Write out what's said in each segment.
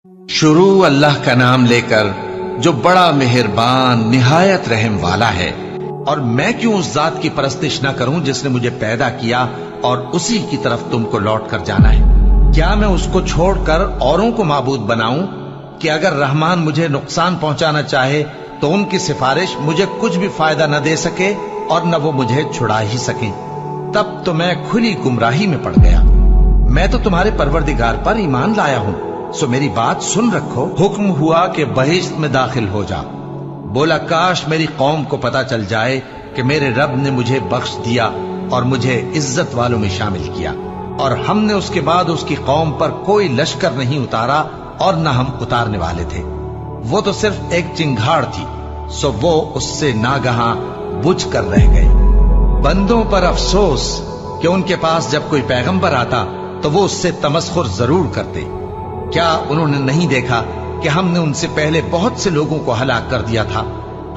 शुरू अल्लाह का नाम लेकर जो बड़ा मेहरबान निहायत रहम वाला है। और मैं क्यों उस जात की परस्तिश ना करूं जिसने मुझे पैदा किया और उसी की तरफ तुमको लौट कर जाना है। क्या मैं उसको छोड़कर औरों को माबूद बनाऊं कि अगर रहमान मुझे नुकसान पहुंचाना चाहे तो उनकी सिफारिश मुझे कुछ भी फायदा न दे सके और न वो मुझे छुड़ा ही सके। तब तो मैं खुली गुमराही में पड़ गया। मैं तो तुम्हारे परवरदिगार पर ईमान लाया हूं, सो मेरी बात सुन रखो। हुक्म हुआ कि बहिश्त में दाखिल हो जा। बोला काश मेरी कौम को पता चल जाए कि मेरे रब ने मुझे बख्श दिया और मुझे इज्जत वालों में शामिल किया, और हमने उसके बाद उसकी कौम पर कोई लश्कर नहीं उतारा और न हम उतारने वाले थे। वो तो सिर्फ एक चिंगाड़ थी, सो वो उससे नागहां बुझ कर रह गए। बंदों पर अफसोस कि उनके पास जब कोई पैगंबर आता तो वो उससे तमस्खुर जरूर करते। क्या उन्होंने नहीं देखा कि हमने उनसे पहले बहुत से लोगों को हलाक कर दिया था।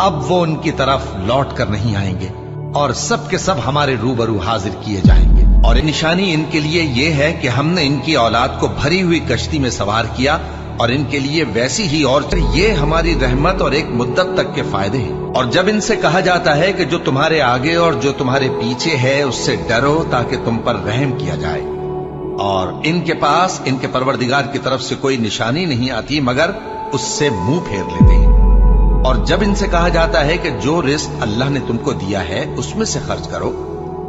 अब वो उनकी तरफ लौट कर नहीं आएंगे और सब के सब हमारे रूबरू हाजिर किए जाएंगे। और निशानी इनके लिए ये है कि हमने इनकी औलाद को भरी हुई कश्ती में सवार किया और इनके लिए वैसी ही और ये हमारी रहमत और एक मुद्दत तक के फायदे हैं। और जब इनसे कहा जाता है कि जो तुम्हारे आगे और जो तुम्हारे पीछे है उससे डरो ताकि तुम पर रहम किया जाए, और इनके पास इनके परवरदिगार की तरफ से कोई निशानी नहीं आती मगर उससे मुंह फेर लेते हैं। और जब इनसे कहा जाता है कि जो रिस्क अल्लाह ने तुमको दिया है उसमें से खर्च करो,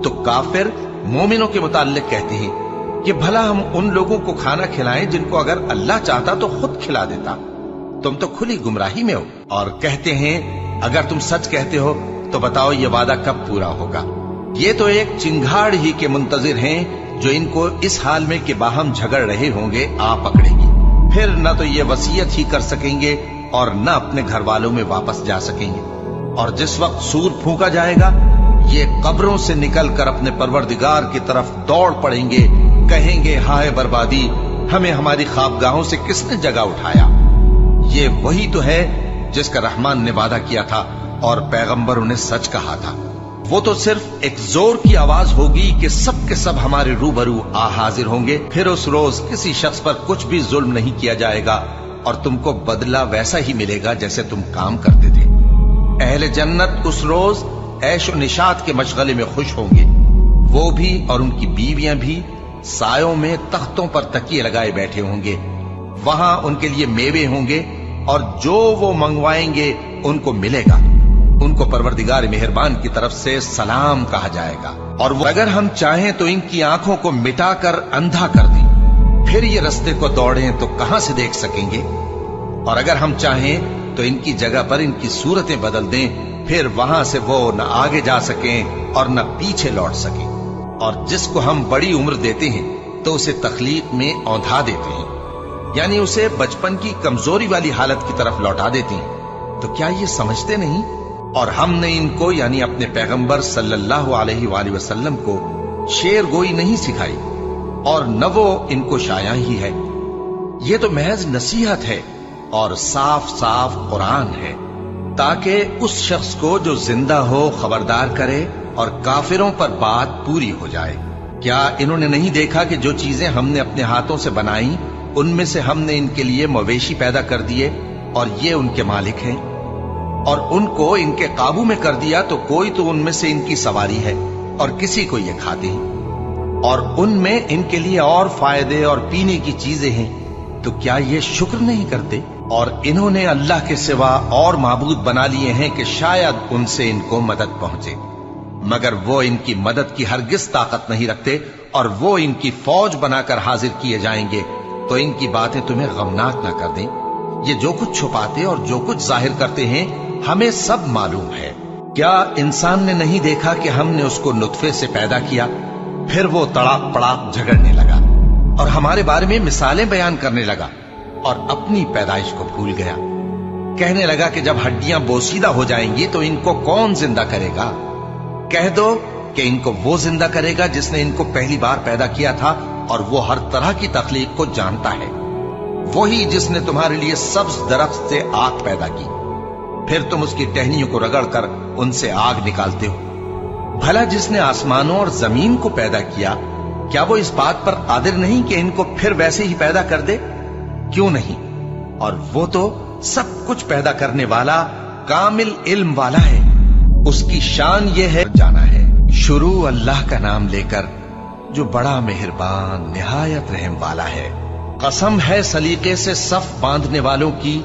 तो काफिर मोमिनों के मुताल्लिक कहते हैं कि भला हम उन लोगों को खाना खिलाएं जिनको अगर अल्लाह चाहता तो खुद खिला देता। तुम तो खुली गुमराही में हो। और कहते हैं अगर तुम सच कहते हो तो बताओ ये वादा कब पूरा होगा। ये तो एक चिंगाड़ ही के मुंतजिर हैं जो इनको इस हाल में कि बाहम झगड़ रहे होंगे आ पकड़ेगी। फिर न तो ये वसीयत ही कर सकेंगे और न अपने घर वालों में वापस जा सकेंगे। और जिस वक्त सूर फूंका जाएगा ये कब्रों से निकलकर अपने परवरदिगार की तरफ दौड़ पड़ेंगे, कहेंगे हाय बर्बादी, हमें हमारी ख्वाबगाहों से किसने जगा उठाया। ये वही तो है जिसका रहमान ने वादा किया था और पैगंबरों ने सच कहा था। वो तो सिर्फ एक जोर की आवाज होगी कि सब के सब हमारे रूबरू आ हाजिर होंगे। फिर उस रोज किसी शख्स पर कुछ भी जुल्म नहीं किया जाएगा और तुमको बदला वैसा ही मिलेगा जैसे तुम काम करते थे। अहले जन्नत उस रोज ऐश और निशात के मशगले में खुश होंगे, वो भी और उनकी बीवियां भी सायों में तख्तों पर तकिए लगाए बैठे होंगे। वहां उनके लिए मेवे होंगे और जो वो मंगवाएंगे उनको मिलेगा। उनको परवरदिगार मेहरबान की तरफ से सलाम कहा जाएगा। और वो अगर हम चाहें तो इनकी आंखों को मिटाकर अंधा कर दें, फिर ये रास्ते को दौड़ें तो कहां से देख सकेंगे। और अगर हम चाहें तो इनकी जगह पर इनकी सूरतें बदल दें, फिर वहां से वो न आगे जा सकें और न पीछे लौट सकें। और जिसको हम बड़ी उम्र देते हैं तो उसे तखलीक में औंधा देते हैं, यानी उसे बचपन की कमजोरी वाली हालत की तरफ लौटा देते हैं। तो क्या ये समझते नहीं? और हमने इनको यानी अपने पैगंबर सल्लल्लाहु अलैहि वसल्लम को शेर गोई नहीं सिखाई और न वो इनको शाया ही है। ये तो महज नसीहत है और साफ साफ कुरान है, ताकि उस शख्स को जो जिंदा हो खबरदार करे और काफिरों पर बात पूरी हो जाए। क्या इन्होंने नहीं देखा कि जो चीजें हमने अपने हाथों से बनाई उनमें से हमने इनके लिए मवेशी पैदा कर दिए और ये उनके मालिक हैं, और उनको इनके काबू में कर दिया तो कोई तो उनमें से इनकी सवारी है और किसी को ये खाते हैं, और उनमें इनके लिए और फायदे और पीने की चीजें हैं। तो क्या ये शुक्र नहीं करते? और इन्होंने अल्लाह के सिवा और माबूद बना लिए हैं कि शायद उनसे इनको मदद पहुंचे, मगर वो इनकी मदद की हरगिज ताकत नहीं रखते और वो इनकी फौज बनाकर हाजिर किए जाएंगे। तो इनकी बातें तुम्हें गमनाक ना कर दें। ये जो कुछ छुपाते और जो कुछ जाहिर करते हैं हमें सब मालूम है। क्या इंसान ने नहीं देखा कि हमने उसको नुत्फे से पैदा किया, फिर वो तड़ाक पड़ाक झगड़ने लगा और हमारे बारे में मिसालें बयान करने लगा और अपनी पैदाइश को भूल गया। कहने लगा कि जब हड्डियां बोसीदा हो जाएंगी तो इनको कौन जिंदा करेगा। कह दो कि इनको वो जिंदा करेगा जिसने इनको पहली बार पैदा किया था, और वो हर तरह की तकलीफ को जानता है। वही जिसने तुम्हारे लिए सब्ज दरख्त से आग पैदा की, फिर तुम उसकी टहनियों को रगड़कर उनसे आग निकालते हो। भला जिसने आसमानों और जमीन को पैदा किया, क्या वो इस बात पर कादिर नहीं कि इनको फिर वैसे ही पैदा कर दे? क्यों नहीं, اور وہ تو सब कुछ पैदा करने वाला कामिल इल्म वाला है। उसकी शान ये है जाना है। शुरू अल्लाह का नाम लेकर जो बड़ा मेहरबान निहायत रहम वाला है। कसम है सलीके से सफ बांधने वालों की,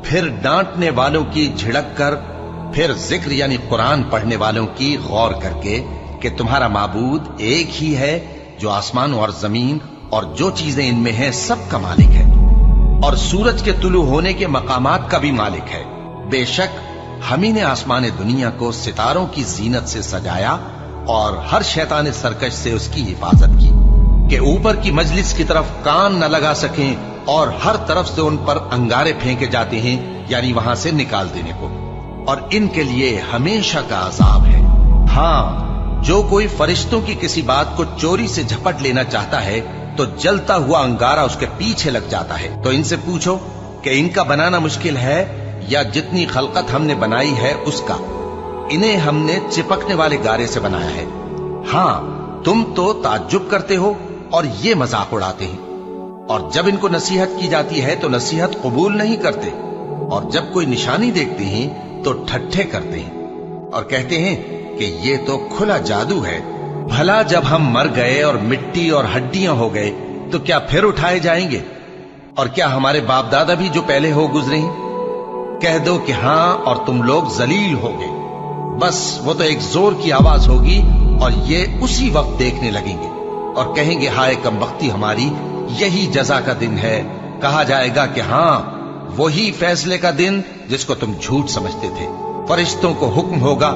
फिर डांटने वालों की झिड़क कर, फिर जिक्र यानी कुरान पढ़ने वालों की गौर करके कि तुम्हारा माबूद एक ही है जो आसमान और जमीन और जो चीजें इनमें हैं सब का मालिक है, और सूरज के तुलू होने के मकामात का भी मालिक है। बेशक हम ही ने आसमान दुनिया को सितारों की जीनत से सजाया और हर शैतान सरकश से उसकी हिफाजत की कि ऊपर की मजलिस की तरफ कान न लगा सकें और हर तरफ से उन पर अंगारे फेंके जाते हैं, यानी वहां से निकाल देने को, और इनके लिए हमेशा का अजाब है। हाँ, जो कोई फरिश्तों की किसी बात को चोरी से झपट लेना चाहता है तो जलता हुआ अंगारा उसके पीछे लग जाता है। तो इनसे पूछो कि इनका बनाना मुश्किल है या जितनी खलकत हमने बनाई है उसका। इन्हें हमने चिपकने वाले गारे से बनाया है। हाँ, तुम तो ताज्जुब करते हो और ये मजाक उड़ाते हैं, और जब इनको नसीहत की जाती है तो नसीहत कबूल नहीं करते, और जब कोई निशानी देखते हैं तो ठट्ठे करते हैं और कहते हैं कि ये तो खुला जादू है। भला जब हम मर गए और मिट्टी और हड्डियां हो गए तो क्या फिर उठाए जाएंगे? और क्या हमारे बाप दादा भी जो पहले हो गुजरे हैं? कह दो कि हाँ और तुम लोग जलील हो गए। बस वो तो एक जोर की आवाज होगी और ये उसी वक्त देखने लगेंगे और कहेंगे हाय कमबख्ती हमारी, यही जजा का दिन है। कहा जाएगा कि हाँ, वही फैसले का दिन जिसको तुम झूठ समझते थे। फरिश्तों को हुक्म होगा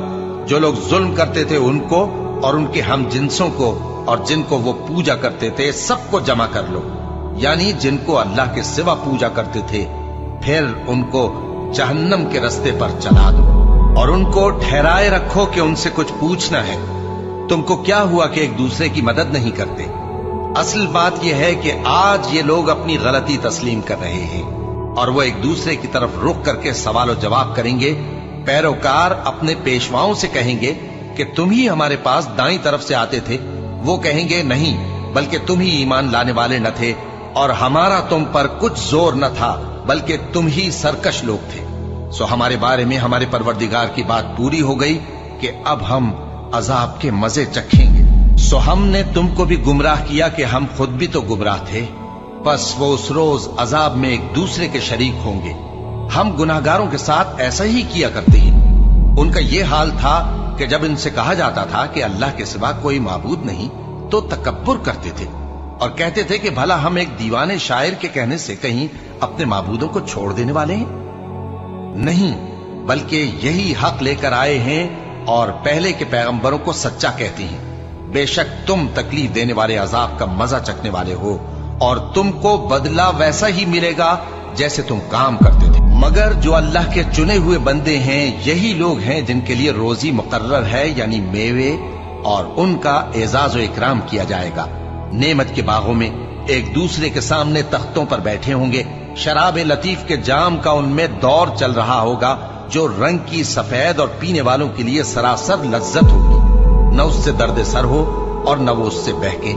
जो लोग जुल्म करते थे उनको और उनके हम जिन्सों को और जिनको वो पूजा करते थे सबको जमा कर लो, यानी जिनको अल्लाह के सिवा पूजा करते थे, फिर उनको जहन्नम के रास्ते पर चला दो और उनको ठहराए रखो कि उनसे कुछ पूछना है। तुमको क्या हुआ कि एक दूसरे की मदद नहीं करते? असल बात यह है कि आज ये लोग अपनी गलती तस्लीम कर रहे हैं और वो एक दूसरे की तरफ रुख करके सवाल जवाब करेंगे। पैरोकार अपने पेशवाओं से कहेंगे कि तुम ही हमारे पास दाईं तरफ से आते थे। वो कहेंगे नहीं, बल्कि तुम ही ईमान लाने वाले न थे और हमारा तुम पर कुछ जोर न था, बल्कि तुम ही सरकश लोग थे। सो हमारे बारे में हमारे परवरदिगार की बात पूरी हो गई कि अब हम अजाब के मजे चखेंगे। सो हमने तुमको भी गुमराह किया कि हम खुद भी तो गुमराह थे। बस वो उस रोज अजाब में एक दूसरे के शरीक होंगे। हम गुनाहगारों के साथ ऐसा ही किया करते हैं। उनका ये हाल था कि जब इनसे कहा जाता था कि अल्लाह के सिवा कोई माबूद नहीं तो तकब्बुर करते थे और कहते थे कि भला हम एक दीवाने शायर के कहने से कहीं अपने माबूदों को छोड़ देने वाले हैं? नहीं, बल्कि यही हक लेकर आए हैं और पहले के पैगंबरों को सच्चा कहती हैं। बेशक तुम तकलीफ देने वाले अजाब का मजा चखने वाले हो और तुमको बदला वैसा ही मिलेगा जैसे तुम काम करते थे। मगर जो अल्लाह के चुने हुए बंदे हैं यही लोग हैं जिनके लिए रोजी मुकर्रर है, यानी मेवे, और उनका एजाज व इकराम किया जाएगा। नेमत के बागों में एक दूसरे के सामने तख्तों पर बैठे होंगे। शराब लतीफ के जाम का उनमें दौर चल रहा होगा जो रंग की सफेद और पीने वालों के लिए सरासर लज्जत होगी। न उससे दर्द सर हो और न वो उससे बहके।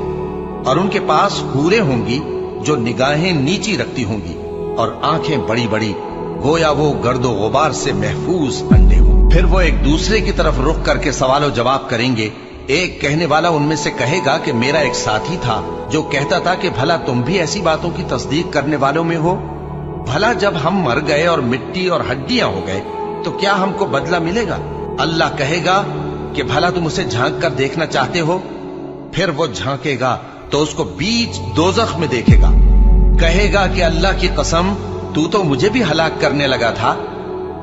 और उनके पास हूरें होंगी जो निगाहें नीची रखती होंगी और आंखें बड़ी बड़ी, गोया वो गर्दो गुबार से महफूज अंडे हों। फिर वो एक दूसरे की तरफ रुख करके सवालों जवाब करेंगे। एक कहने वाला उनमें से कहेगा कि मेरा एक साथी था जो कहता था कि भला तुम भी ऐसी बातों की तस्दीक करने वालों में हो? भला जब हम मर गए और मिट्टी और हड्डियां हो गए तो क्या हमको बदला मिलेगा? अल्लाह कहेगा कि भला तुम उसे झांक कर देखना चाहते हो? फिर वो झांकेगा तो उसको बीच दोजख में देखेगा। कहेगा कि अल्लाह की कसम, तू तो मुझे भी हलाक करने लगा था,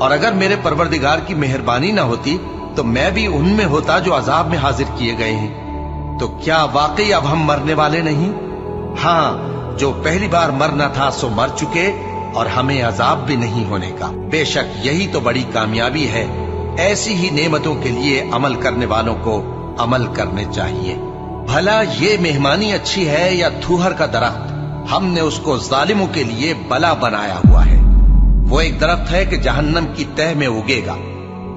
और अगर मेरे परवरदिगार की मेहरबानी ना होती तो मैं भी उनमें होता जो अजाब में हाजिर किए गए हैं। तो क्या वाकई अब हम मरने वाले नहीं? हाँ, जो पहली बार मरना था सो मर चुके और हमें अजाब भी नहीं होने का। बेशक यही तो बड़ी कामयाबी है। ऐसी ही नेमतों के लिए अमल करने वालों को अमल करने चाहिए। भला ये मेहमानी अच्छी है या थूहर का दरख्त? हमने उसको जालिमों के लिए बला बनाया हुआ है। वो एक दरख्त है कि जहन्नम की तह में उगेगा।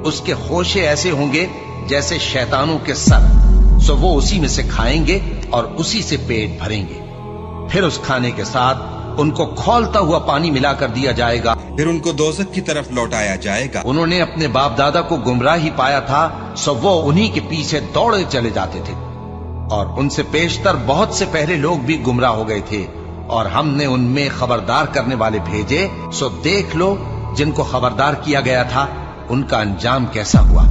उसके खोशे ऐसे होंगे जैसे शैतानों के सर। सो वो उसी में से खाएंगे और उसी से पेट भरेंगे। फिर उस खाने के साथ ان کو کھولتا ہوا پانی ملا کر دیا جائے گا، پھر ان کو دوزخ کی طرف لوٹایا جائے گا۔ انہوں نے اپنے باپ دادا کو گمراہ ہی پایا تھا، سو وہ انہی کے پیچھے دوڑے چلے جاتے تھے، اور ان سے پیشتر بہت سے پہلے لوگ بھی گمراہ ہو گئے تھے، اور ہم نے ان میں خبردار کرنے والے بھیجے، سو دیکھ لو جن کو خبردار کیا گیا تھا ان کا انجام کیسا ہوا۔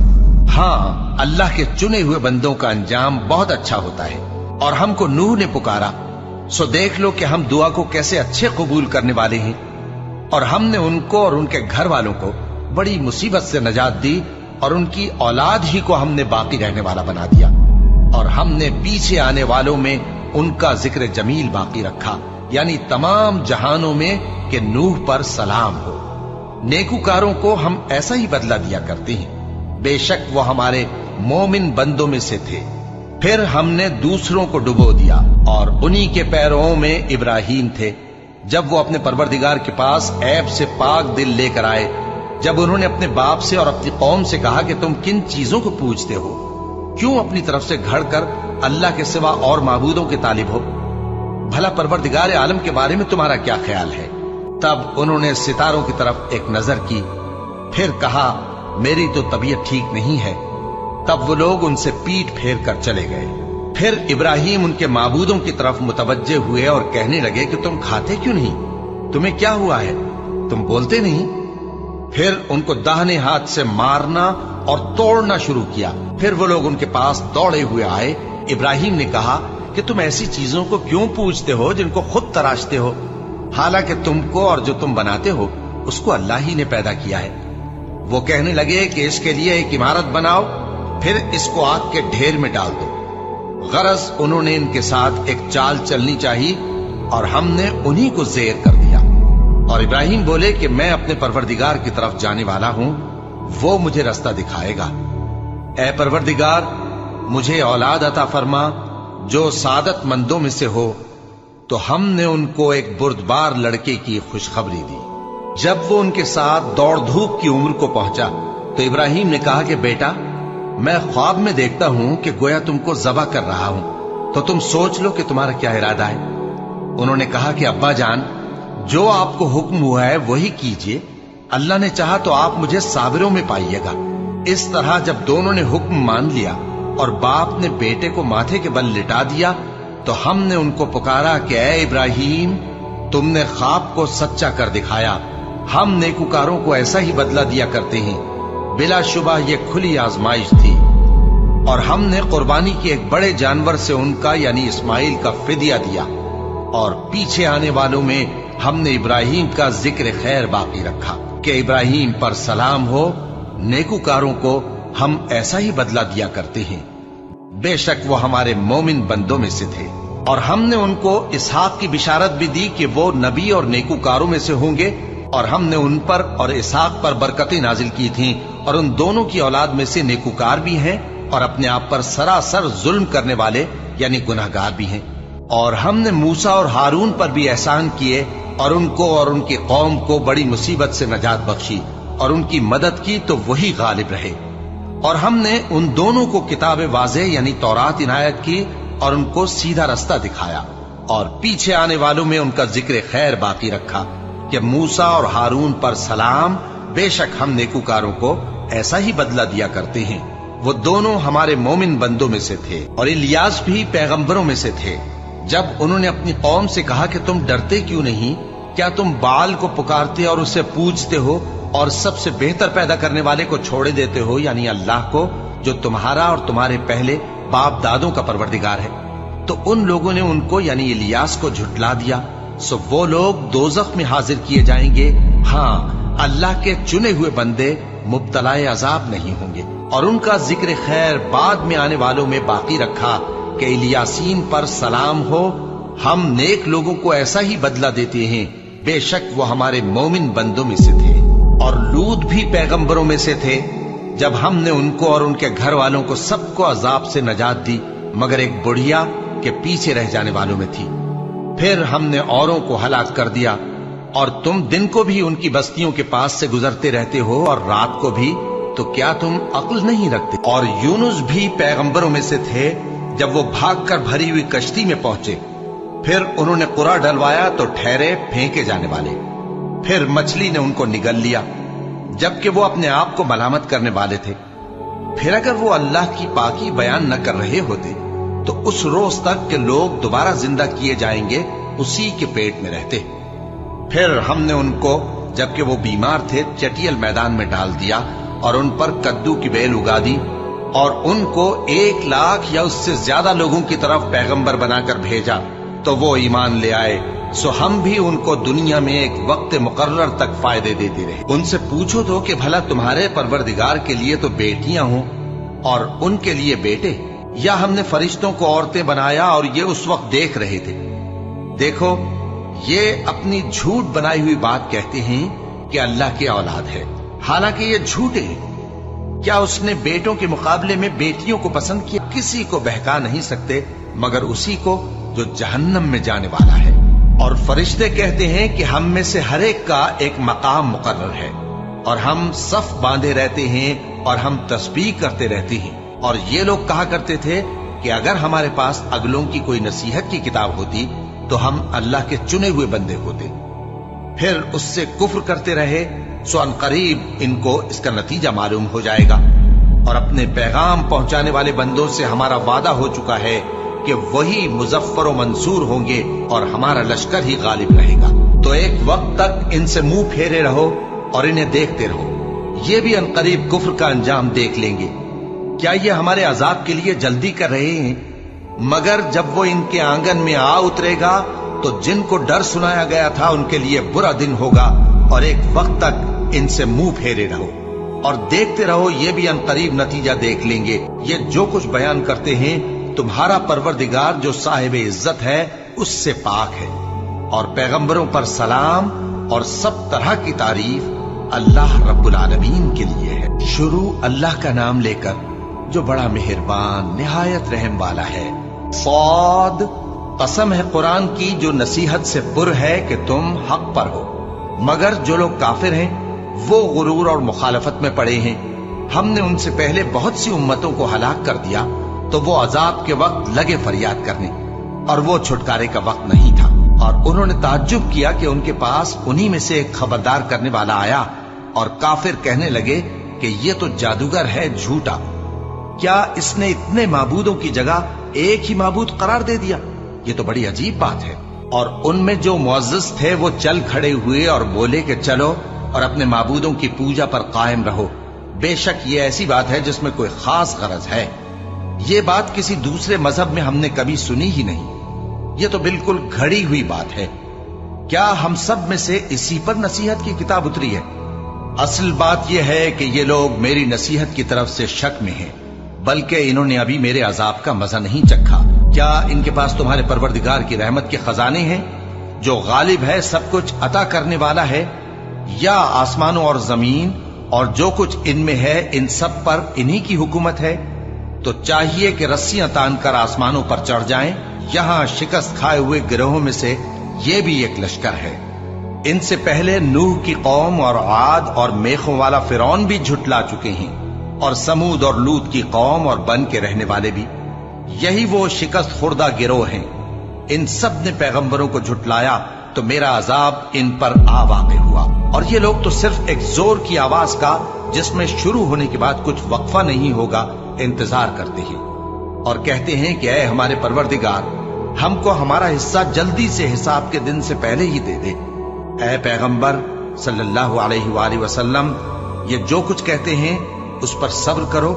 ہاں، اللہ کے چنے ہوئے بندوں کا انجام بہت اچھا ہوتا ہے۔ اور ہم کو نوح نے پکارا، سو دیکھ لو کہ ہم دعا کو کیسے اچھے قبول کرنے والے ہیں، اور ہم نے ان کو اور ان کے گھر والوں کو بڑی مصیبت سے نجات دی، اور ان کی اولاد ہی کو ہم نے باقی رہنے والا بنا دیا، اور ہم نے پیچھے آنے والوں میں ان کا ذکر جمیل باقی رکھا، یعنی تمام جہانوں میں کہ نوح پر سلام ہو۔ نیکوکاروں کو ہم ایسا ہی بدلہ دیا کرتے ہیں، بے شک وہ ہمارے مومن بندوں میں سے تھے۔ پھر ہم نے دوسروں کو ڈبو دیا، اور انہی کے پیروں میں ابراہیم تھے، جب وہ اپنے پروردگار کے پاس عیب سے پاک دل لے کر آئے، جب انہوں نے اپنے باپ سے اور اپنی قوم سے کہا کہ تم کن چیزوں کو پوجتے ہو، کیوں اپنی طرف سے گھڑ کر اللہ کے سوا اور معبودوں کے طالب ہو؟ بھلا پروردگار عالم کے بارے میں تمہارا کیا خیال ہے؟ تب انہوں نے ستاروں کی طرف ایک نظر کی، پھر کہا میری تو طبیعت ٹھیک نہیں ہے۔ تب وہ لوگ ان سے پیٹ پھیر کر چلے گئے۔ پھر ابراہیم ان کے معبودوں کی طرف متوجہ ہوئے اور کہنے لگے کہ تم کھاتے کیوں نہیں؟ تمہیں کیا ہوا ہے؟ تم بولتے نہیں؟ پھر ان کو داہنے ہاتھ سے مارنا اور توڑنا شروع کیا۔ پھر وہ لوگ ان کے پاس دوڑے ہوئے آئے۔ ابراہیم نے کہا کہ تم ایسی چیزوں کو کیوں پوجتے ہو جن کو خود تراشتے ہو، حالانکہ تم کو اور جو تم بناتے ہو اس کو اللہ ہی نے پیدا کیا ہے۔ وہ کہنے لگے کہ اس کے لیے ایک عمارت بناؤ، پھر اس کو آگ کے ڈھیر میں ڈال دو۔ غرض انہوں نے ان کے ساتھ ایک چال چلنی چاہی، اور ہم نے انہی کو زیر کر دیا۔ اور ابراہیم بولے کہ میں اپنے پروردگار کی طرف جانے والا ہوں، وہ مجھے رستہ دکھائے گا۔ اے پروردگار، مجھے اولاد عطا فرما جو سعادت مندوں میں سے ہو۔ تو ہم نے ان کو ایک بردبار لڑکے کی خوشخبری دی۔ جب وہ ان کے ساتھ دوڑ دھوپ کی عمر کو پہنچا تو ابراہیم نے کہا کہ بیٹا، میں خواب میں دیکھتا ہوں کہ گویا تم کو ذبح کر رہا ہوں، تو تم سوچ لو کہ تمہارا کیا ارادہ ہے۔ انہوں نے کہا کہ ابا جان، جو آپ کو حکم ہوا ہے وہی کیجئے، اللہ نے چاہا تو آپ مجھے صابروں میں پائیے گا۔ اس طرح جب دونوں نے حکم مان لیا اور باپ نے بیٹے کو ماتھے کے بل لٹا دیا، تو ہم نے ان کو پکارا کہ اے ابراہیم، تم نے خواب کو سچا کر دکھایا، ہم نیکوکاروں کو ایسا ہی بدلہ دیا کرتے ہیں۔ بلا شبہ یہ کھلی آزمائش تھی، اور ہم نے قربانی کی ایک بڑے جانور سے ان کا یعنی اسماعیل کا فدیہ دیا، اور پیچھے آنے والوں میں ہم نے ابراہیم کا ذکر خیر باقی رکھا کہ ابراہیم پر سلام ہو۔ نیکوکاروں کو ہم ایسا ہی بدلہ دیا کرتے ہیں، بے شک وہ ہمارے مومن بندوں میں سے تھے۔ اور ہم نے ان کو اسحاق کی بشارت بھی دی کہ وہ نبی اور نیکوکاروں میں سے ہوں گے، اور ہم نے ان پر اور اسحاق پر برکتیں نازل کی تھیں، اور ان دونوں کی اولاد میں سے نیکوکار بھی ہیں اور اپنے آپ پر سراسر ظلم کرنے والے یعنی گناہگار بھی ہیں۔ اور ہم نے موسیٰ اور ہارون پر بھی احسان کیے، اور ان کو اور ان کی قوم کو بڑی مصیبت سے نجات بخشی، اور ان کی مدد کی تو وہی غالب رہے۔ اور ہم نے ان دونوں کو کتاب واضح یعنی تورات عنایت کی، اور ان کو سیدھا رستہ دکھایا، اور پیچھے آنے والوں میں ان کا ذکر خیر باقی رکھا کہ موسیٰ اور ہارون پر سلام، بے شک ہم نیکوکاروں کو ایسا ہی بدلہ دیا کرتے ہیں۔ وہ دونوں ہمارے مومن بندوں میں سے تھے، اور الیاس بھی پیغمبروں میں سے تھے۔ جب انہوں نے اپنی قوم سے کہا کہ تم ڈرتے کیوں نہیں؟ کیا تم بال کو پکارتے اور اسے پوجتے ہو، اور سب سے بہتر پیدا کرنے والے کو چھوڑے دیتے ہو یعنی اللہ کو، جو تمہارا اور تمہارے پہلے باپ دادوں کا پروردگار ہے؟ تو ان لوگوں نے ان کو یعنی الیاس کو جھٹلا دیا، سو وہ لوگ دوزخ میں حاضر کیے جائیں گے۔ ہاں، اللہ کے چنے ہوئے بندے مبتلا عذاب نہیں ہوں گے۔ اور ان کا ذکر خیر بعد میں آنے والوں میں باقی رکھا کہ الیاسین پر سلام ہو، ہم نیک لوگوں کو ایسا ہی بدلہ دیتے ہیں، بے شک وہ ہمارے مومن بندوں میں سے تھے۔ اور لوط بھی پیغمبروں میں سے تھے، جب ہم نے ان کو اور ان کے گھر والوں کو سب کو عذاب سے نجات دی، مگر ایک بڑھیا کے پیچھے رہ جانے والوں میں تھی۔ پھر ہم نے اوروں کو ہلاک کر دیا، اور تم دن کو بھی ان کی بستیوں کے پاس سے گزرتے رہتے ہو اور رات کو بھی، تو کیا تم عقل نہیں رکھتے؟ اور یونس بھی پیغمبروں میں سے تھے، جب وہ بھاگ کر بھری ہوئی کشتی میں پہنچے फिर उन्होंने कुरा डलवाया तो ठहरे फेंके जाने वाले। फिर मछली ने उनको निगल लिया, जबकि वो अपने आप को मलामत करने वाले थे। फिर अगर वो अल्लाह की पाकी बयान न कर रहे होते तो उस रोज तक के लोग दोबारा जिंदा किए जाएंगे उसी के पेट में रहते। फिर हमने उनको, जबकि वो बीमार थे, चटियल मैदान में डाल दिया और उन पर कद्दू की बेल उगा दी और उनको 1 लाख या उससे ज्यादा लोगों की तरफ पैगंबर बनाकर भेजा तो वो ईमान ले आए। सो हम भी उनको दुनिया में एक वक्त मुकर्रर तक फायदे देते रहे। उनसे पूछो तो कि भला तुम्हारे परवरदिगार के लिए तो बेटियां हों और उनके लिए बेटे, या हमने फरिश्तों को औरतें बनाया और ये उस वक्त देख रहे थे। देखो, ये अपनी झूठ बनाई हुई बात कहते हैं कि अल्लाह की औलाद है, हालांकि ये झूठे हैं। क्या उसने बेटों के मुकाबले में बेटियों को पसंद किया? किसी को बहका नहीं सकते मगर उसी को जो जहन्नम में जाने वाला है। और फरिश्ते कहते हैं कि हम में से हर एक का एक मकाम मुकर्रर है और हम सफ बांधे रहते हैं और हम तस्बीह करते रहते हैं। और ये लोग कहा करते थे कि अगर हमारे पास अगलों की कोई नसीहत की किताब होती तो हम अल्लाह के चुने हुए बंदे होते। फिर उससे कुफ्र करते रहे, सो अनकरीब इनको इसका नतीजा मालूम हो जाएगा। और अपने पैगाम पहुंचाने वाले बंदों से हमारा वादा हो चुका है कि वही मुजफ्फर व मंसूर होंगे और हमारा लश्कर ही गालिब रहेगा। तो एक वक्त तक इनसे मुंह फेरे रहो और इन्हें देखते रहो, ये भी अनकरीब कुफ्र का अंजाम देख लेंगे। क्या ये हमारे अजाब के लिए जल्दी कर रहे हैं? मगर जब वो इनके आंगन में आ उतरेगा तो जिनको डर सुनाया गया था उनके लिए बुरा दिन होगा। और एक वक्त तक इनसे मुंह फेरे रहो और देखते रहो, ये भी अनकरीब नतीजा देख लेंगे। ये जो कुछ बयान करते हैं तुम्हारा परवरदिगार जो साहिब इज्जत है उससे पाक है। और पैगंबरों पर सलाम और सब तरह की तारीफ अल्लाह रब्बुल आलमीन के लिए है। शुरू अल्लाह का नाम लेकर जो बड़ा मेहरबान निहायत रहम वाला है। सौद, कसम है कुरान की जो नसीहत से पुर है कि तुम हक पर हो। मगर जो लोग काफिर हैं वो गुरूर और मुखालफत में पड़े हैं। हमने उनसे पहले बहुत सी उम्मतों को हलाक कर दिया तो वो अजाब के वक्त लगे फरियाद करने और वो छुटकारे का वक्त नहीं था। और उन्होंने ताज्जुब किया कि उनके पास उन्हीं में से एक खबरदार करने वाला आया और काफिर कहने लगे कि ये तो जादूगर है झूठा। क्या इसने इतने माबूदों की जगह एक ही माबूद करार दे दिया? ये तो बड़ी अजीब बात है। और उनमें जो मुअज़्ज़िज़ थे वो चल खड़े हुए और बोले कि चलो और अपने माबूदों की पूजा पर कायम रहो। बेशक ये ऐसी बात है जिसमें कोई खास गरज है। ये बात किसी दूसरे मजहब में हमने कभी सुनी ही नहीं। ये तो बिल्कुल घड़ी हुई बात है। क्या हम सब में से इसी पर नसीहत की किताब उतरी है? असल बात यह है कि ये लोग मेरी नसीहत की तरफ से शक में हैं, बल्कि इन्होंने अभी मेरे अजाब का मजा नहीं चखा। क्या इनके पास तुम्हारे परवरदिगार की रहमत के खजाने हैं जो गालिब है, सब कुछ अता करने वाला है? या आसमानों और जमीन और जो कुछ इनमें है इन सब पर इन्हीं की हुकूमत है? तो चाहिए कि रस्सियां तानकर आसमानों पर चढ़ जाएं। यहां शिकस्त खाए हुए गिरोहों में से ये भी एक लश्कर है। इनसे पहले नूह की कौम और आद और मेखों वाला फिरौन भी झुटला चुके हैं, और समूद और लूत की कौम और बन के रहने वाले भी। यही वो शिकस्त खुर्दा गिरोह हैं। इन सब ने पैगंबरों को झुटलाया तो मेरा अजाब इन पर आ वाक़ हुआ। और ये लोग तो सिर्फ एक जोर की आवाज का, जिसमें शुरू होने के बाद कुछ वक्फा नहीं होगा, इंतजार करते हैं और कहते हैं कि ऐ हमारे परवरदिगार, हमको हमारा हिस्सा जल्दी से हिसाब के दिन से पहले ही दे दे। ऐ पैगंबर सल्लल्लाहु अलैहि वसल्लम, ये जो कुछ कहते हैं उस पर सब्र करो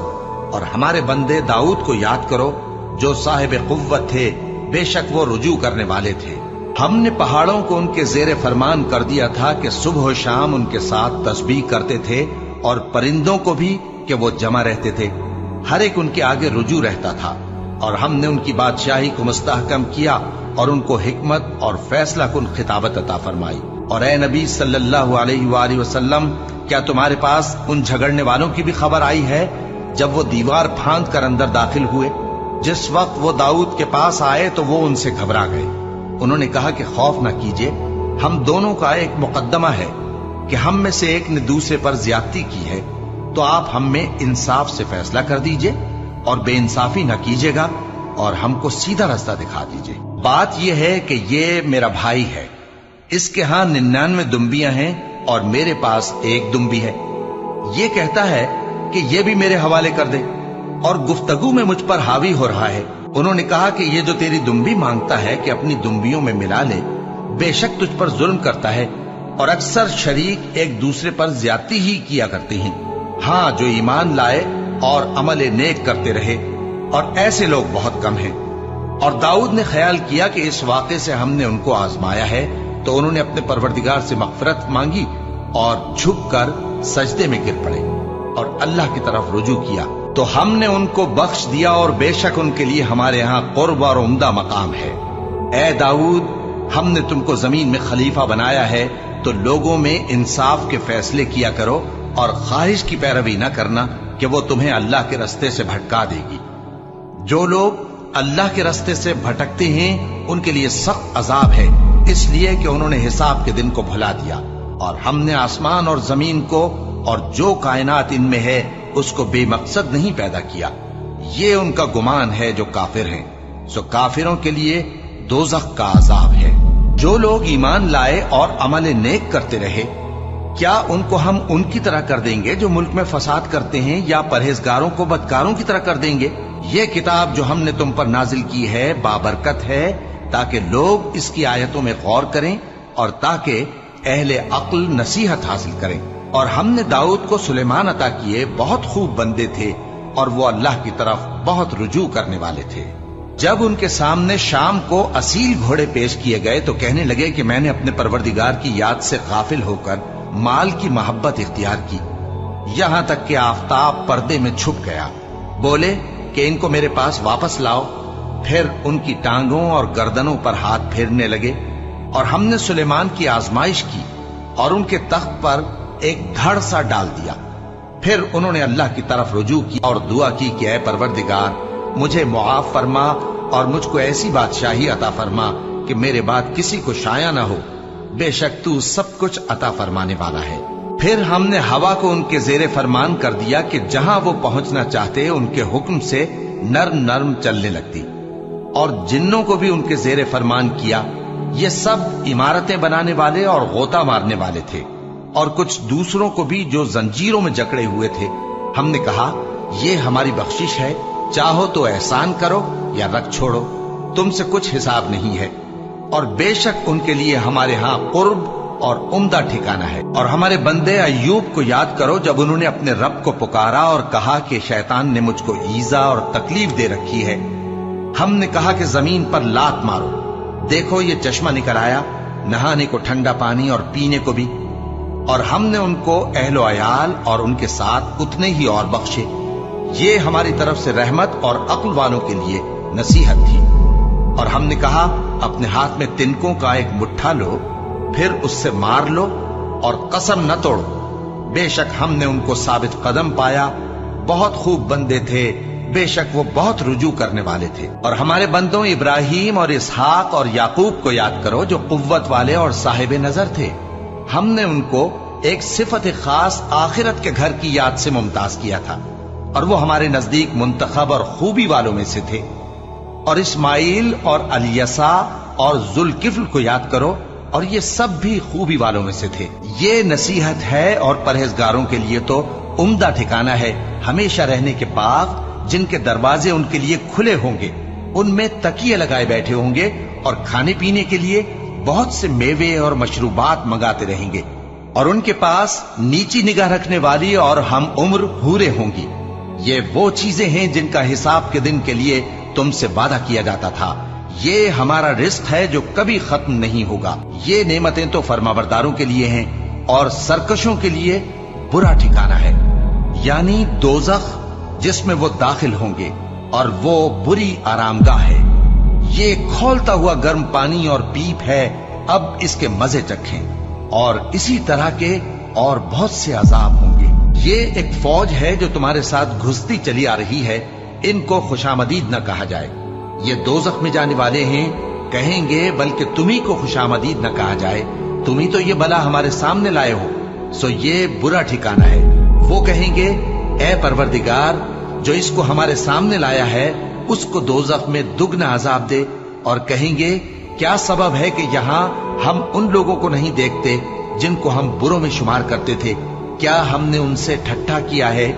और हमारे बंदे दाऊद को याद करो जो साहिब कुव्वत थे, बेशक वो रुजू करने वाले थे। हमने पहाड़ों को उनके जेरे फरमान कर दिया था कि सुबह शाम उनके साथ तस्बीह करते थे, और परिंदों को भी कि वो जमा रहते थे, हर एक उनके आगे रुजू रहता था। और हमने उनकी बादशाही को मुस्तहकम किया और उनको हिकमत और फैसला कुन खिताबत अता फरमाई। और ए नबी सल्लल्लाहु अलैहि वसल्लम, क्या तुम्हारे पास उन झगड़ने वालों की भी खबर आई है जब वो दीवार फांद कर अंदर दाखिल हुए? जिस वक्त वो दाऊद के पास आए तो वो उनसे घबरा गए। उन्होंने कहा कि खौफ न कीजिए, हम दोनों का एक मुकद्दमा है कि हम में से एक ने दूसरे पर ज्यादती की है, तो आप हम में इंसाफ से फैसला कर दीजिए और बेइंसाफी न कीजिएगा। और हमको सीधा रास्ता दिखा दीजिए। बात यह है कि ये मेरा भाई है, इसके यहां 99 दुम्बियां हैं और मेरे पास 1 दुम्बी है। ये कहता है कि ये भी मेरे हवाले कर दे और गुफ्तगू में मुझ पर हावी हो रहा है। उन्होंने कहा कि ये जो तेरी दुम्बी मांगता है कि अपनी दुम्बियों में मिला ले, बेशक तुझ पर जुल्म करता है और अक्सर शरीक एक दूसरे पर ज्यादती ही किया करते हैं। हाँ, जो ईमान लाए और अमल नेक करते रहे, और ऐसे लोग बहुत कम हैं। और दाऊद ने ख्याल किया कि इस वाक़े से हमने उनको आजमाया है, तो उन्होंने अपने परवरदिगार से मग़फ़िरत मांगी और झुककर सजदे में गिर पड़े और अल्लाह की तरफ रुजू किया, तो हमने उनको बख्श दिया और बेशक उनके लिए हमारे यहाँ कुर्ब और उम्दा मकाम है। ए दाऊद, हमने तुमको जमीन में खलीफा बनाया है, तो लोगों में इंसाफ के फैसले किया करो और ख्वाहिश की पैरवी न करना कि वो तुम्हें अल्लाह के रास्ते से भटका देगी। जो लोग अल्लाह के रास्ते से भटकते हैं उनके लिए सख्त अजाब है, इसलिए कि उन्होंने हिसाब के दिन को भुला दिया। और हमने आसमान और जमीन को और जो कायनात इनमें है उसको बेमकसद नहीं पैदा किया। ये उनका गुमान है जो काफिर हैं। सो काफिरों के लिए दोज़ख का अजाब है। जो लोग ईमान लाए और अमल नेक करते रहे, क्या उनको हम उनकी तरह कर देंगे जो मुल्क में फसाद करते हैं, या परहेजगारों को बदकारों की तरह कर देंगे? ये किताब जो हमने तुम पर नाजिल की है बाबरकत है, ताकि लोग इसकी आयतों में गौर करें और ताकि अहले अक्ल नसीहत हासिल करें। और हमने दाऊद को सुलेमान अता किए, बहुत खूब बंदे थे और वो अल्लाह की तरफ बहुत रुजू करने वाले थे। जब उनके सामने शाम को असील घोड़े पेश किए गए तो कहने लगे कि मैंने अपने परवरदिगार की याद से गाफिल होकर माल की मोहब्बत इख्तियार की, यहां तक कि आफताब पर्दे में छुप गया। बोले कि इनको मेरे पास वापस लाओ। फिर उनकी टांगों और गर्दनों पर हाथ फेरने लगे। और हमने सुलेमान की आजमाइश की और उनके तख्त पर एक धड़ सा डाल दिया। फिर उन्होंने अल्लाह की तरफ रुजू की और दुआ की कि ऐ परवरदिगार, मुझे मुआफ फरमा और मुझको ऐसी बादशाही अता फरमा कि मेरे बाद किसी को शाया ना हो। बेशक तू सब कुछ अता फरमाने वाला है। फिर हमने हवा को उनके जेरे फरमान कर दिया कि जहां वो पहुंचना चाहते उनके हुक्म से नर्म नर्म चलने लगती, और जिन्नों को भी उनके जेरे फरमान किया। ये सब इमारतें बनाने वाले और गोता मारने वाले थे, और कुछ दूसरों को भी जो जंजीरों में जकड़े हुए थे। हमने कहा, ये हमारी बख्शिश है, चाहो तो एहसान करो या रख छोड़ो, तुमसे कुछ हिसाब नहीं है। और बेशक उनके लिए हमारे यहाँ कुर्ब और उम्दा ठिकाना है। और हमारे बंदे अय्यूब को याद करो, जब उन्होंने अपने रब को पुकारा और कहा कि शैतान ने मुझको ईजा और तकलीफ दे रखी है। हमने कहा कि जमीन पर लात मारो, देखो ये चश्मा निकल आया, नहाने को ठंडा पानी और पीने को भी। और हमने उनको अहलो अयाल और उनके साथ उतने ही और बख्शे। ये हमारी तरफ से रहमत और अक्ल वालों के लिए नसीहत थी। और हमने कहा, अपने हाथ में तिनकों का एक मुट्ठा लो, फिर उससे मार लो और कसम न तोड़ो। बेशक हमने उनको साबित कदम पाया, बहुत खूब बंदे थे, बेशक वो बहुत रुजू करने वाले थे। और हमारे बंदों इब्राहिम और इसहाक और याकूब को याद करो, जो कुव्वत वाले और साहिब नजर थे। हमने उनको एक सिफत खास आखिरत के घर की याद से मुमताज किया था, और वो हमारे नजदीक मुंतखब और खूबी वालों में से थे। और इस्माइल और अलियसा और जुल्किफ्ल को याद करो, और ये सब भी खूबी वालों में से थे। ये नसीहत है और परहेजगारों के लिए तो उम्दा ठिकाना है, हमेशा रहने के बाग जिनके दरवाजे उनके लिए खुले होंगे, उनमें तकिए लगाए बैठे होंगे और खाने पीने के लिए बहुत से मेवे और मशरूबात मंगाते रहेंगे। और उनके पास नीची निगाह रखने वाली और हम उम्र हूरे होंगी। ये वो चीजें हैं जिनका हिसाब के दिन के लिए तुमसे वादा किया जाता था। ये हमारा रिस्क है जो कभी खत्म नहीं होगा। ये नेमतें तो फरमाबरदारों के लिए हैं और सरकशों के लिए बुरा ठिकाना है, यानी दोज़ख, जिसमें वो दाखिल होंगे, और वो बुरी आरामगाह है। ये खौलता हुआ गर्म पानी और पीप है, अब इसके मजे चखें। और इसी तरह के और बहुत से अजाब होंगे। ये एक फौज है जो तुम्हारे साथ घुसती चली आ रही है, इनको खुशामदीद न कहा जाए। ये दोज़ख में जाने वाले हैं, कहेंगे बल्कि तुम्ही को खुशामदीद न कहा जाए, तुम्ही तो ये बला हमारे सामने लाए हो, सो ये बुरा ठिकाना है। वो कहेंगे, ए परवरदिगार, जो इसको हमारे सामने लाया है اس کو دوزخ میں दुगना अजाब दे और कहेंगे क्या सबब है कि यहाँ हम उन लोगों को नहीं देखते जिनको हम बुरों में शुमार करते थे, क्या हमने उनसे ठट्ठा किया है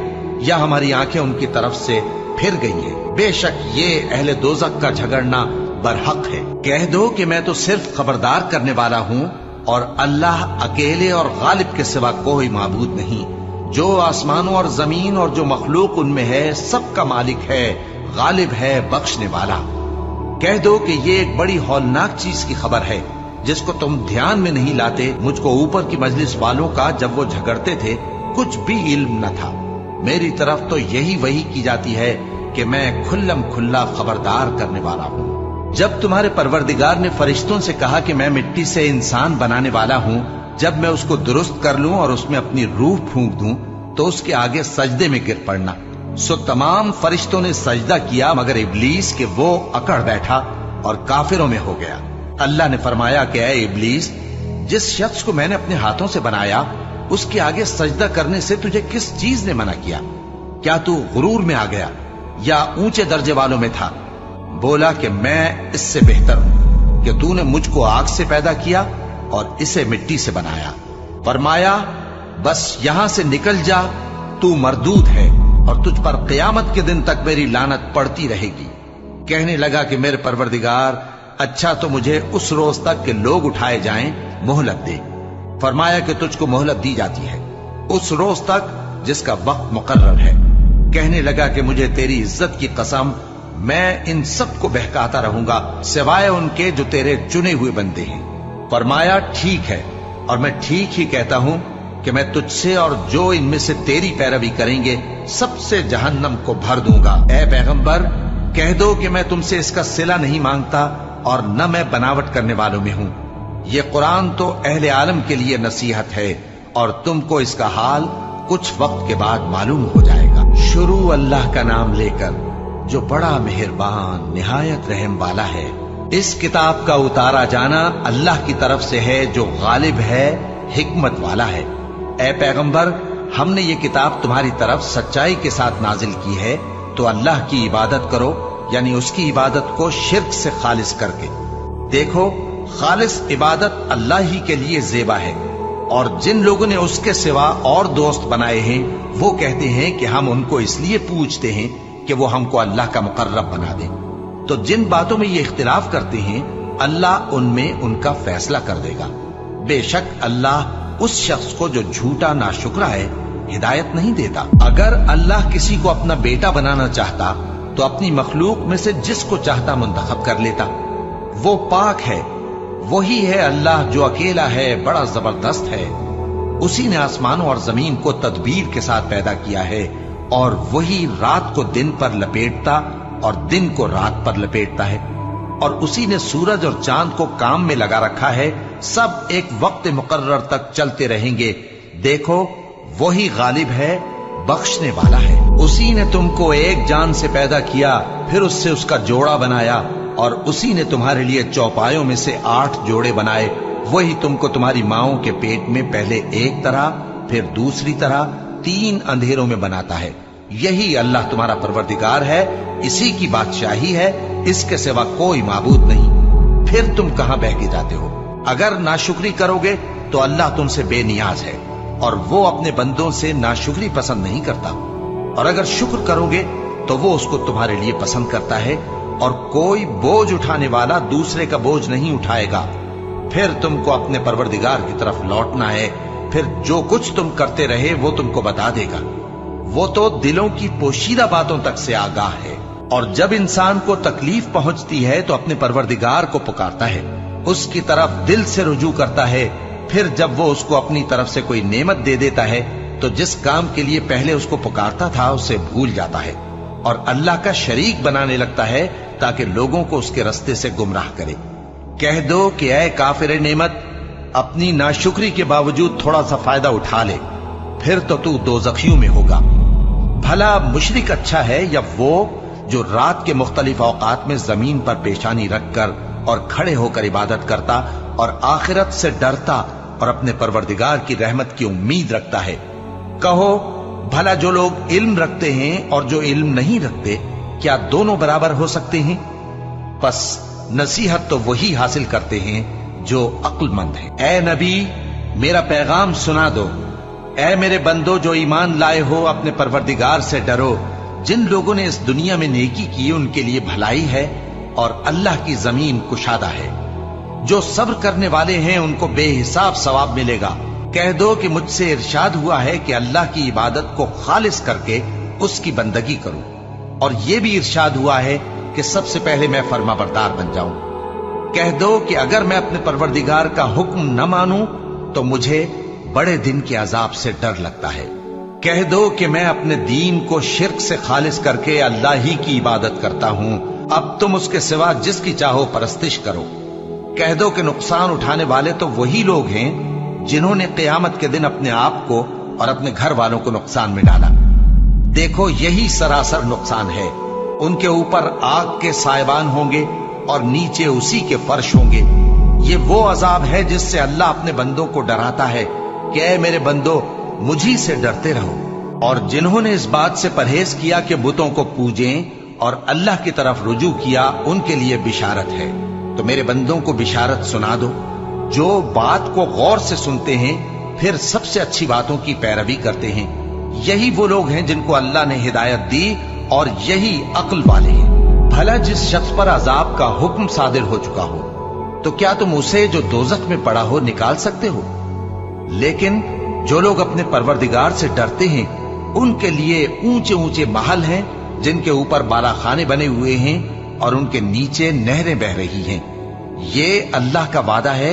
या हमारी आंखें उनकी तरफ से फिर गई है। बेशक ये अहले दोजख का झगड़ना बरहक है। कह दो कि मैं तो सिर्फ खबरदार करने वाला हूँ और अल्लाह अकेले और गालिब के सिवा कोई माबूद नहीं। जो आसमानों और जमीन और जो मखलूक उनमें है सबका मालिक है, गालिब है, बख्शने वाला। कह दो कि ये एक बड़ी हौलनाक चीज की खबर है जिसको तुम ध्यान में नहीं लाते। मुझको ऊपर की मजलिस वालों का जब वो झगड़ते थे कुछ भी इल्म न था। मेरी तरफ तो यही वही की जाती है कि मैं खुल्लम खुल्ला खबरदार करने वाला हूँ। जब तुम्हारे परवरदिगार ने फरिश्तों से कहा कि मैं मिट्टी से इंसान बनाने वाला हूँ, जब मैं उसको दुरुस्त कर लूं और उसमें अपनी रूह फूंक दूं तो उसके आगे सजदे में गिर पड़ना। सो तमाम फरिश्तों ने सजदा किया मगर इब्लीस के वो अकड़ बैठा और काफिरों में हो गया। अल्लाह ने फरमाया कि ऐ इब्लीस, जिस शख्स को मैंने अपने हाथों से बनाया उसके आगे सजदा करने से तुझे किस चीज ने मना किया? क्या तू गुरूर में आ गया या ऊंचे दर्जे वालों में था? बोला कि मैं इससे बेहतर हूं कि तूने मुझको आग से पैदा किया और इसे मिट्टी से बनाया। फरमाया बस यहां से निकल जा, तू मरदूद है और तुझ पर क़यामत के दिन तक मेरी लानत पड़ती रहेगी। कहने लगा कि मेरे परवरदिगार, अच्छा तो मुझे उस रोज तक के लोग उठाए जाएं मोहलत दे। फरमाया कि तुझको मोहलत दी जाती है उस रोज तक जिसका वक्त मुकर्रर है। कहने लगा कि मुझे तेरी इज्जत की कसम, मैं इन सब को बहकाता रहूंगा सिवाय उनके जो तेरे चुने हुए बंदे हैं। फरमाया ठीक है, और मैं ठीक ही कहता हूं कि मैं तुझसे और जो इनमें से तेरी पैरवी करेंगे सबसे जहन्नम को भर दूंगा। ऐ पैगंबर, कह दो कि मैं तुमसे इसका सिला नहीं मांगता और न मैं बनावट करने वालों में हूं। ये कुरान तो अहले आलम के लिए नसीहत है और तुमको इसका हाल कुछ वक्त के बाद मालूम हो जाएगा। शुरू अल्लाह का नाम लेकर जो बड़ा मेहरबान निहायत रहम वाला है। इस किताब का उतारा जाना अल्लाह की तरफ से है जो गालिब है, हिकमत वाला है। ऐ पैगंबर, हमने ये किताब तुम्हारी तरफ सच्चाई के साथ नाजिल की है, तो अल्लाह की इबादत करो, यानी उसकी इबादत को शिर्क से खालिस करके। देखो, खालिस इबादत अल्लाह ही के लिए ज़ेबा है, और जिन लोगों ने उसके सिवा और दोस्त बनाए हैं वो कहते हैं कि हम उनको इसलिए पूछते हैं कि वो हमको अल्लाह का मुकर्रब बना दे। तो जिन बातों में ये इख्तिलाफ करते हैं अल्लाह उनमें उनका फैसला कर देगा। बेशक अल्लाह उस शख्स को जो झूठा नाशुक्रा है हिदायत नहीं देता। अगर अल्लाह किसी को अपना बेटा बनाना चाहता तो अपनी मखलूक में से जिसको चाहता मुंतखब कर लेता। वो पाक है, वही है अल्लाह जो अकेला है, बड़ा जबरदस्त है। उसी ने आसमानों और जमीन को तदबीर के साथ पैदा किया है, और वही रात को दिन पर लपेटता और दिन को रात पर लपेटता है, और उसी ने सूरज और चांद को काम में लगा रखा है। सब एक वक्त मुकर्रर तक चलते रहेंगे। देखो, वही गालिब है, बख्शने वाला है। उसी ने तुमको एक जान से पैदा किया, फिर उससे उसका जोड़ा बनाया, और उसी ने तुम्हारे लिए चौपायों में से 8 जोड़े बनाए। वही तुमको तुम्हारी माओं के पेट में पहले एक तरह, फिर दूसरी तरह 3 अंधेरों में बनाता है। यही अल्लाह तुम्हारा परवरदिगार है, इसी की बादशाही है, इसके सिवा कोई माबूद नहीं। फिर तुम कहां बहके जाते हो? अगर नाशुक्री करोगे तो अल्लाह तुमसे बेनियाज है, और वो अपने बंदों से नाशुक्री पसंद नहीं करता। और अगर शुक्र करोगे तो वो उसको तुम्हारे लिए पसंद करता है, और कोई बोझ उठाने वाला दूसरे का बोझ नहीं उठाएगा। फिर तुमको अपने परवरदिगार की तरफ लौटना है, फिर जो कुछ तुम करते रहे वो तुमको बता देगा। वो तो दिलों की पोशीदा बातों तक से आगाह है। और जब इंसान को तकलीफ पहुंचती है तो अपने परवरदिगार को पुकारता है, उसकी तरफ दिल से रुजू करता है। फिर जब वो उसको अपनी तरफ से कोई नेमत दे देता है तो जिस काम के लिए पहले उसको पुकारता था उसे भूल जाता है, और अल्लाह का शरीक बनाने लगता है ताकि लोगों को उसके रास्ते से गुमराह करे। कह दो कि ऐ काफिर नेमत, अपनी नाशुक्री के बावजूद थोड़ा सा फायदा उठा ले, फिर तो तू दोज़खियों में होगा। भला मुशरिक अच्छा है या वो जो रात के मुख्तलिफ औकात में जमीन पर पेशानी रखकर और खड़े होकर इबादत करता और आखिरत से डरता और अपने परवरदिगार की रहमत की उम्मीद रखता है। कहो, भला जो लोग इल्म रखते हैं और जो इल्म नहीं रखते, क्या दोनों बराबर हो सकते हैं? बस नसीहत तो वही हासिल करते हैं जो अक्लमंद हैं। ए नबी, मेरा पैगाम सुना दो। ए मेरे बंदो जो ईमान लाए हो, अपने परवरदिगार से डरो। जिन लोगों ने इस दुनिया में नेकी की उनके लिए भलाई है और अल्लाह की जमीन कुशादा है। जो सब्र करने वाले हैं उनको बेहिसाब सवाब मिलेगा। कह दो कि मुझसे इरशाद हुआ है कि अल्लाह की इबादत को खालिस करके उसकी बंदगी करूं, और यह भी इरशाद हुआ है कि सबसे पहले मैं फर्माबरदार बन जाऊं। कह दो कि अगर मैं अपने परवरदिगार का हुक्म न मानूं तो मुझे बड़े दिन के अजाब से डर लगता है। कह दो कि मैं अपने दीन को शिर्क से खालिस करके अल्लाह ही की इबादत करता हूं। अब तुम उसके सिवा जिसकी चाहो परस्तिश करो। कह दो कि नुकसान उठाने वाले तो वही लोग हैं जिन्होंने क़यामत के दिन अपने आप को और अपने घर वालों को नुकसान में डाला। देखो, यही सरासर नुकसान है। उनके ऊपर आग के सायबान होंगे और नीचे उसी के फर्श होंगे। ये वो अजाब है जिससे अल्लाह अपने बंदों को डराता है कि ऐ मेरे बंदो, मुझी से डरते रहो। और जिन्होंने इस बात से परहेज किया कि बुतों को पूजें और अल्लाह की तरफ रुजू किया, उनके लिए बिशारत है। तो मेरे बंदों को बिशारत सुना दो जो बात को गौर से सुनते हैं, फिर सबसे अच्छी बातों की पैरवी करते हैं। यही वो लोग हैं जिनको अल्लाह ने हिदायत दी और यही अक्ल वाले हैं। भला जिस शख्स पर अजाब का हुक्म सादिर हो चुका हो, तो क्या तुम उसे जो दोजख में पड़ा हो निकाल सकते हो? लेकिन जो लोग अपने परवरदिगार से डरते हैं उनके लिए ऊंचे ऊंचे महल हैं जिनके ऊपर बालाखाने बने हुए हैं और उनके नीचे नहरें बह रही हैं। ये अल्लाह का वादा है,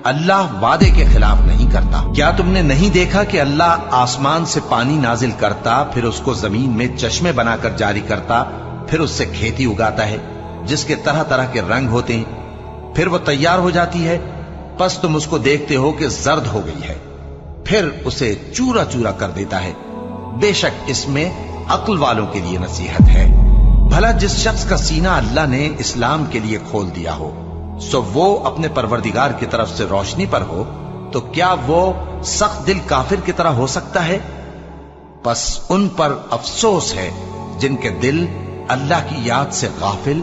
अल्लाह वादे के खिलाफ नहीं करता। क्या तुमने नहीं देखा कि अल्लाह आसमान से पानी नाजिल करता, फिर उसको जमीन में चश्मे बनाकर जारी करता, फिर उससे खेती उगाता है जिसके तरह तरह के रंग होते हैं, फिर वो तैयार हो जाती है। बस तुम उसको देखते हो कि जर्द हो गई है, फिर उसे चूरा चूरा कर देता है। बेशक इसमें अक्ल वालों के लिए नसीहत है। भला जिस शख्स का सीना अल्लाह ने इस्लाम के लिए खोल दिया हो, सो वो अपने परवरदिगार की तरफ से रोशनी पर हो, तो क्या वो सख्त दिल काफिर की तरह हो सकता है? बस उन पर अफसोस है जिनके दिल अल्लाह की याद से गाफिल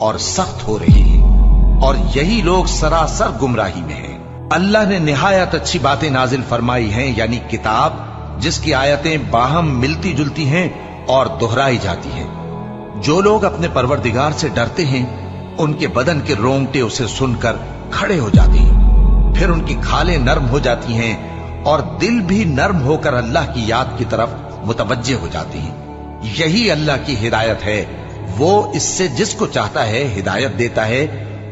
और सख्त हो रहे हैं, और यही लोग सरासर गुमराही में हैं। अल्लाह ने निहायत अच्छी बातें नाजिल फरमाई हैं, यानी किताब जिसकी आयतें बाहम मिलती जुलती हैं और दोहराई जाती हैं। जो लोग अपने परवरदिगार से डरते हैं उनके बदन के रोंगटे उसे सुनकर खड़े हो जाते हैं, फिर उनकी खालें नर्म हो जाती हैं और दिल भी नर्म होकर अल्लाह की याद की तरफ मुतवज्जे हो जाती हैं। यही अल्लाह की हिदायत है। वो इससे जिसको चाहता है हिदायत देता है,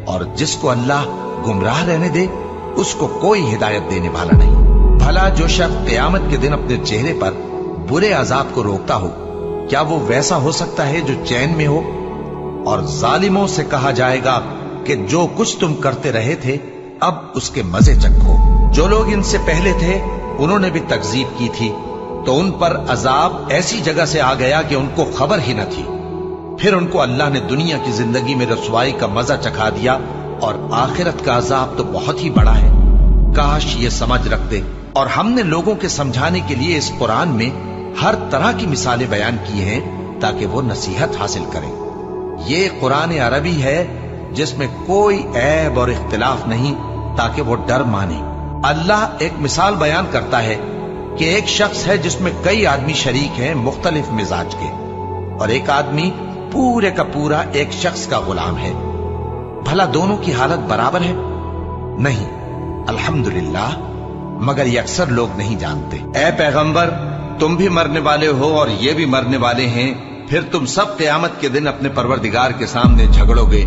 और जिसको अल्लाह गुमराह रहने दे उसको कोई हिदायत देने वाला नहीं। भला जो शख्स क़यामत के दिन अपने चेहरे पर बुरे अजाब को रोकता हो, क्या वो वैसा हो सकता है जो चैन में हो? और जालिमों से कहा जाएगा कि जो कुछ तुम करते रहे थे अब उसके मजे चखो। जो लोग इनसे पहले थे उन्होंने भी तकजीब की थी, तो उन पर अजाब ऐसी जगह से आ गया कि उनको खबर ही न थी। फिर उनको अल्लाह ने दुनिया की जिंदगी में रसवाई का मजा चखा दिया, और आखिरत का अजाब तो बहुत ही बड़ा है। काश ये समझ रखते। और हमने लोगों के समझाने के लिए इस कुरान में हर तरह की मिसालें बयान की हैं ताकि वो नसीहत हासिल करें। ये कुरान अरबी है जिसमें कोई ऐब और इख्तिलाफ नहीं, ताकि वो डर माने। अल्लाह एक मिसाल बयान करता है कि एक शख्स है जिसमें कई आदमी शरीक हैं मुख्तलिफ मिजाज के, और एक आदमी पूरे का पूरा एक शख्स का गुलाम है। भला दोनों की हालत बराबर है? नहीं, अल्हम्दुलिल्लाह, मगर ये अक्सर लोग नहीं जानते। ऐ पैगंबर, तुम भी मरने वाले हो और ये भी मरने वाले हैं, फिर तुम सब क़यामत के दिन अपने परवरदिगार के सामने झगड़ोगे।